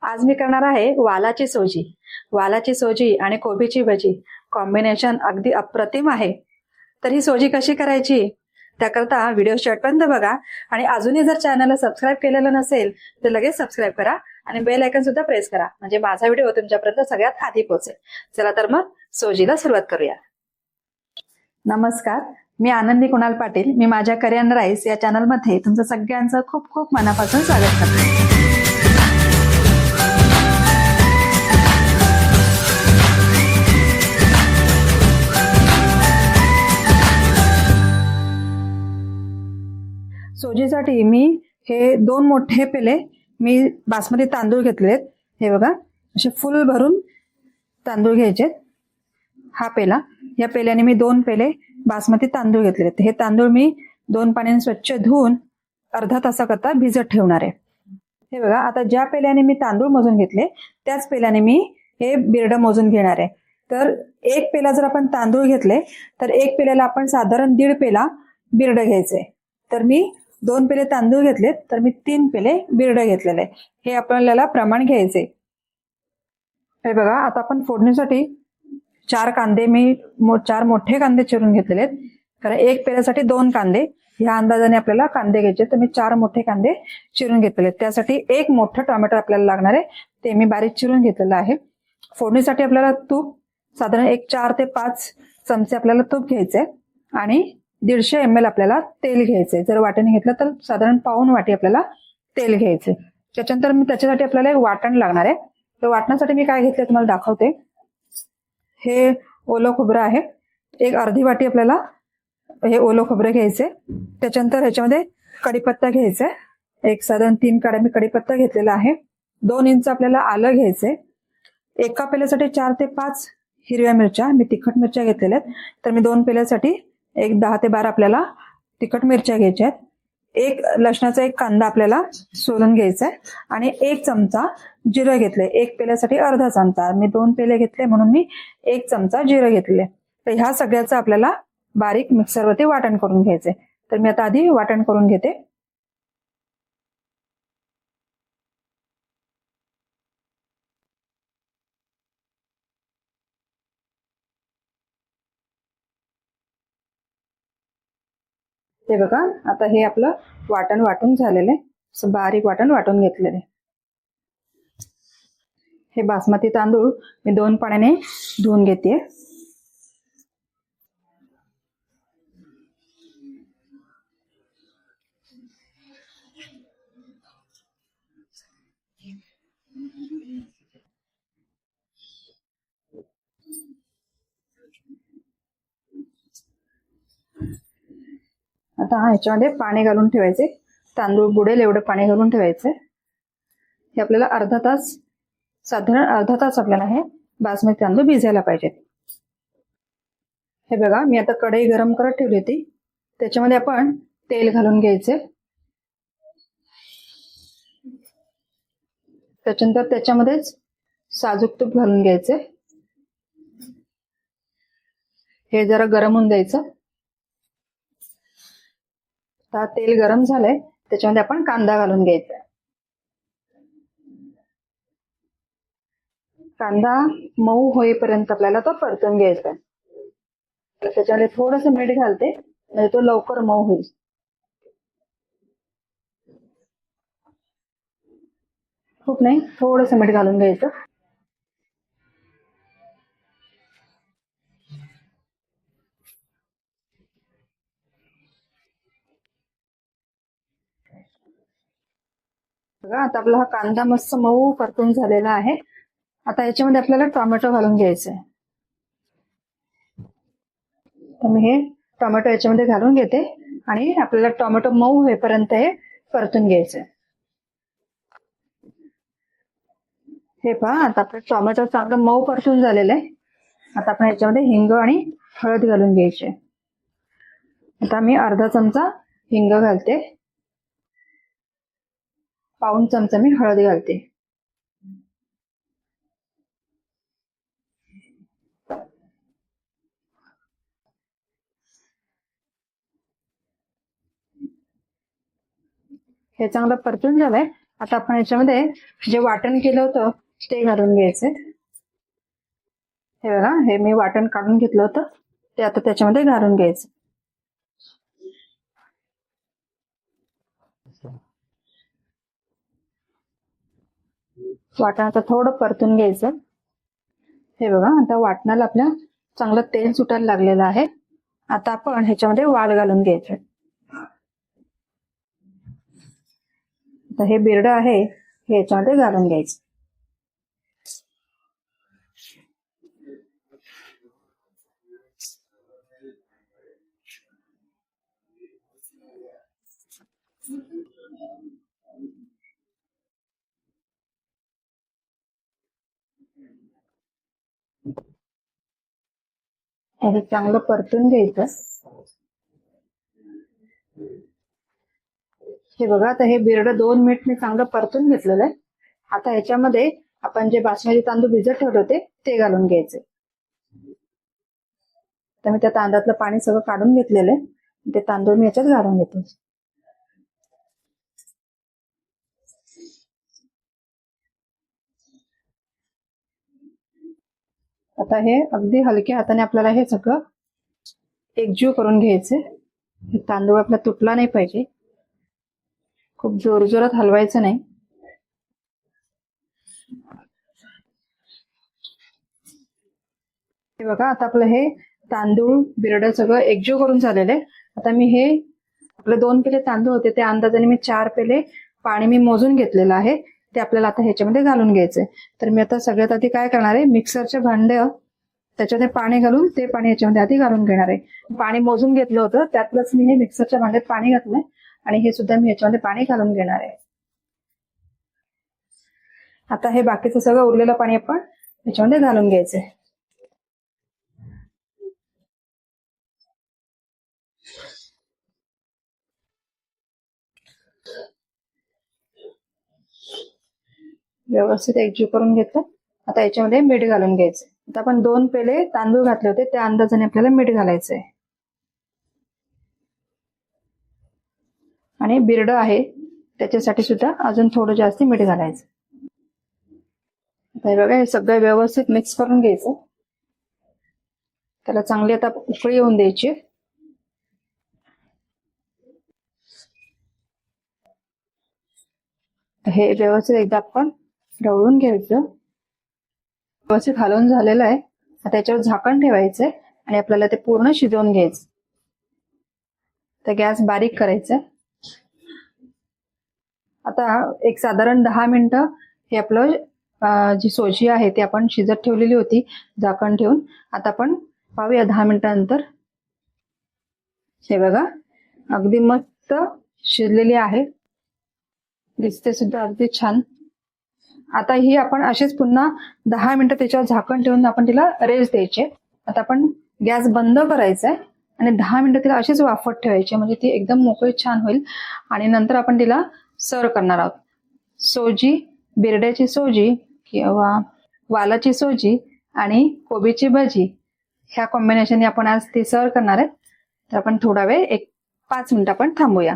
आज मी करणार आहे वालाची सोजी. वालाची सोजी आणि कोबीची भजी कॉम्बिनेशन अगदी अप्रतिम आहे. तर ही सोजी कशी करायची त्याकरता व्हिडिओ शेवटपर्यंत बघा आणि अजूनही जर चॅनलला सबस्क्राईब केलेलं नसेल तर लगेच सबस्क्राईब करा आणि बेल आयकॉन सुद्धा प्रेस करा, म्हणजे माझा व्हिडिओ तुमच्यापर्यंत सगळ्यात आधी पोहोचेल. चला तर मग सोजीला सुरुवात करूया. नमस्कार, मी आनंदी कुणाल पाटील. मी माझ्या करिअर राईस या चॅनलमध्ये तुमचं सगळ्यांचं खूप खूप मनापासून स्वागत करते. सोजीसाठी मी हे 2 मोठे पेले मी बासमती तांदूळ घेतलेत. हे बघा, असे फुल भरून तांदूळ घ्यायचे. हा पेला, या पेल्याने मी 2 पेले बासमती तांदूळ घेतलेत. हे तांदूळ मी 2 पाण्याने स्वच्छ धुवून अर्धा तासाकरता भिजत ठेवणार आहे. हे बघा, आता ज्या पेल्याने मी तांदूळ मोजून घेतले त्याच पेल्याने मी हे बिरड मोजून घेणार आहे. तर 1 पेला जर आपण तांदूळ घेतले तर 1 पेल्याला आपण साधारण 1.5 पेला बिरड घ्यायचे. तर मी 2 पेले तांदूळ घेतलेत तर मी 3 पेले बिरड घेतलेले. हे आपल्याला प्रमाण घ्यायचे. हे बघा, आता आपण फोडणीसाठी 4 कांदे मी 4 मोठे कांदे चिरून घेतलेले आहेत. कारण 1 पेल्यासाठी 2 कांदे ह्या अंदाजाने आपल्याला कांदे घ्यायचे. तर मी 4 मोठे कांदे चिरून घेतलेले आहेत. त्यासाठी 1 मोठं टोमॅटो आपल्याला लागणार आहे, ते मी बारीक चिरून घेतलेलं आहे. फोडणीसाठी आपल्याला तूप साधारण 4 ते 5 चमचे आपल्याला तूप घ्यायचे आणि 150 ml आपल्याला तेल घ्यायचे. जर वाटीने घेतलं तर साधारण पाऊण वाटी आपल्याला तेल घ्यायचे. त्याच्यानंतर मी त्याच्यासाठी आपल्याला एक वाटण लागणार आहे. तर वाटणासाठी मी काय घेतलं तुम्हाला दाखवते. हे ओलं खोबरं आहे, एक अर्धी वाटी आपल्याला हे ओलं खोबरं घ्यायचे. त्याच्यानंतर ह्याच्यामध्ये कढीपत्ता घ्यायचा, एक साधारण 3 काड्या मी कढीपत्ता घेतलेला आहे. 2 इंच आपल्याला आलं घ्यायचे. एका पेल्यासाठी 4 ते 5 हिरव्या मिरच्या, मी तिखट मिरच्या घेतलेल्या आहेत. तर मी 2 पेल्यासाठी एक 10 ते 12 आपल्याला तिखट मिरच्या घ्यायच्या आहेत. एक लसणाचा एक कांदा आपल्याला सोलून घ्यायचा आहे आणि 1 चमचा जिरं घेतले. 1 पेल्यासाठी अर्धा चमचा, मी 2 पेले घेतले म्हणून मी 1 चमचा जिरं घेतले. तर ह्या सगळ्याचं आपल्याला बारीक मिक्सरवरती वाटण करून घ्यायचे. तर मी आता आधी वाटण करून घेते. हे बघा, आता हे आपलं वाटण वाटून झालेलं आहे. असं बारीक वाटण वाटून घेतलेलं आहे. हे बासमती तांदूळ मी 2 पाण्याने धुवून घेते. आता ह्याच्यामध्ये पाणी घालून ठेवायचे. तांदूळ बुडेल एवढं पाणी घालून ठेवायचं. हे आपल्याला अर्धा तास, साधारण अर्धा तास आपल्याला हे बासमती तांदूळ भिजायला पाहिजेत. हे बघा, मी आता कढई गरम करत ठेवली होती. त्याच्यामध्ये आपण तेल घालून घ्यायचे. त्याच्यानंतर त्याच्यामध्येच साजूक तूप घालून घ्यायचे. हे जरा गरम होऊन द्यायचं. आता तेल गरम झालंय, त्याच्यामध्ये आपण कांदा घालून घ्यायचा. कांदा मऊ होईपर्यंत आपल्याला तो परतून घ्यायचा. त्याच्यामध्ये थोडस मीठ घालते म्हणजे तो लवकर मऊ होईल. खूप नाही, थोडस मीठ घालून घ्यायचं. बघा, आता आपला हा कांदा मस्त मऊ परतून झालेला आहे. आता याच्यामध्ये आपल्याला टोमॅटो घालून घ्यायचंय. तर मी हे टोमॅटो याच्यामध्ये घालून घेते आणि आपल्याला टोमॅटो मऊ होईपर्यंत हे परतून घ्यायचंय. हे पहा, आता आपलं टोमॅटो चांगलं मऊ परतून झालेलं आहे. आता आपण याच्यामध्ये हिंग आणि हळद घालून घ्यायचे. आता मी अर्धा चमचा हिंग घालते, पाऊण चमचा मी हळद घालते. हे चांगलं परतून झालंय. आता आपण याच्यामध्ये जे वाटण केलं होतं ते घालून घ्यायचे. हे बघा, हे मी वाटण काढून घेतलं होतं ते आता त्याच्यामध्ये घालून घ्यायचं. वाटण आता थोडं परतून घ्यायचं. हे बघा, आता वाटणाला आपल्या चांगलं तेल सुटायला लागलेलं आहे. आता आपण ह्याच्यामध्ये वाल घालून घ्यायचं. आता हे बिरडं आहे हे ह्याच्यामध्ये घालून घ्यायचं. हे चांगलं परतून घ्यायचं. हे बघा, आता हे बिरडं 2 मिनिट मी चांगलं परतून घेतलेलं आहे. आता ह्याच्यामध्ये आपण जे बासमती तांदूळ भिजत ठेवले होते ते घालून घ्यायचे. तर मी त्या तांदळातलं पाणी सगळं काढून घेतलेलं आहे. ते तांदूळ मी याच्यात घालून घेतो. आता हे अगदी हलक्या हाताने आपल्याला हे सगळं एकजीव करून घ्यायचे. हे तांदूळ आपला तुटला नाही पाहिजे. खूप जोरजोरात हलवायचं नाही. हे बघा, आता आपलं हे तांदूळ बिरडं सगळं एकजीव करून झालेलं आहे. आता मी हे आपले 2 पेले तांदूळ होते त्या अंदाजाने मी 4 पेले पाणी मी मोजून घेतलेलं आहे. ते आपल्याला आता ह्याच्यामध्ये घालून घ्यायचंय. तर मी आता सगळ्यात आधी काय करणार आहे, मिक्सरचे भांडे त्याच्यामध्ये पाणी घालून ते पाणी याच्यामध्ये आधी घालून घेणार आहे. पाणी मोजून घेतलं होतं त्यातलंच मी हे मिक्सरच्या भांड्यात पाणी घातलंय आणि हे सुद्धा मी याच्यामध्ये पाणी घालून घेणार आहे. आता हे बाकीचं सगळं उरलेलं पाणी आपण याच्यामध्ये घालून घ्यायचंय. व्यवस्थित एकजीव करून घेतलं. आता याच्यामध्ये मीठ घालून घ्यायचं. आता आपण 2 पेले तांदूळ घातले होते त्या अंदाजाने आपल्याला मीठ घालायचंय. आणि बिरडं आहे त्याच्यासाठी सुद्धा अजून थोडं जास्त मीठ घालायचं. आता हे बघा, हे सगळं व्यवस्थित मिक्स करून घ्यायचं. त्याला चांगली आता उकळी येऊन द्यायची. हे व्यवस्थित एकदा आपण ढवळून घ्यायचं. व्यवस्थित हलवून झालेलं आहे. आता याच्यावर झाकण ठेवायचंय आणि आपल्याला ते पूर्ण शिजवून घ्यायचं. तर गॅस बारीक करायचा. आता एक साधारण 10 मिनिटं हे आपलं जी सोजी आहे ती आपण शिजत ठेवलेली होती झाकण ठेवून. आता आपण पाहूया 10 मिनिटांनंतर. हे बघा, अगदी मस्त शिजलेली आहे. दिसते सुद्धा अगदी छान. आता ही आपण अशीच पुन्हा 10 मिनिटं त्याच्यावर झाकण ठेवून आपण तिला रेस्ट द्यायचे. आता आपण गॅस बंद करायचा आहे आणि 10 मिनिटं तिला अशीच वाफत ठेवायची म्हणजे ती एकदम मोकळी छान होईल. आणि नंतर आपण तिला सर्व करणार आहोत. सोजी, बिरड्याची सोजी किंवा वालाची सोजी आणि कोबीची भजी ह्या कॉम्बिनेशनने आपण आज ती सर्व करणार आहे. तर आपण थोडा वेळ 5 मिनिटं आपण थांबूया.